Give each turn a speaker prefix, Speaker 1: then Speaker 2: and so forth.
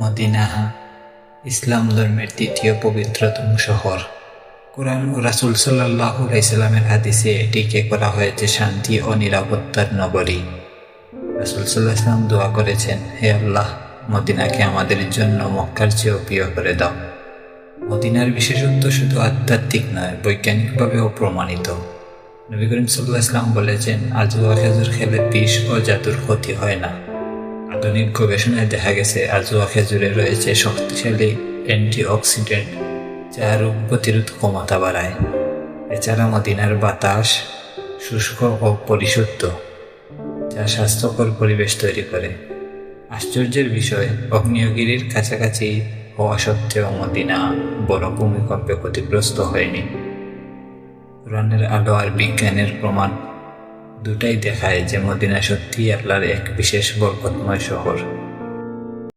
Speaker 1: Medina ইসলাম ধর্মের তৃতীয় পবিত্রতম শহর। কুরআন ও রাসূল সাল্লাল্লাহু আলাইহি সাল্লামের হাদিসে এটিকে করা হয়েছে শান্তি ও নিরাপত্তার নগরী। রাসূল সাল্লাল্লাহু আলাইহি সাল্লাম দোয়া করেছেন, হে আল্লাহ, মদিনাকে আমাদের জন্য মক্কার চেয়েও প্রিয় করে দাও। মদিনার বিশেষত্ব শুধু আধ্যাত্মিক নয়, বৈজ্ঞানিকভাবেও প্রমাণিত। নবী করিম সাল্লাল্লাহু আলাইহি সাল্লাম বলেছেন, আজওয়া খেজুর খেলে বিষ ও জাদুর ক্ষতি হয় না। আধুনিক গবেষণায় দেখা গেছে আজওয়া খেজুরে রয়েছে শক্তিশালী অ্যান্টিঅক্সিডেন্ট যা রোগ প্রতিরোধ ক্ষমতা বাড়ায়। এছাড়া মদিনার বাতাস শুষ্ক ও পরিশুদ্ধ, যা স্বাস্থ্যকর পরিবেশ তৈরি করে। আশ্চর্যের বিষয়, আগ্নেয়গিরির কাছাকাছি হওয়া সত্ত্বেও মদিনা বড় ভূমিকম্পে ক্ষতিগ্রস্ত হয়নি। কোরআনের আলো আর বিজ্ঞানের প্রমাণ দুটাই দেখায় যে মদিনা সত্যিই আল্লাহর এক বিশেষ বরকতময় শহর।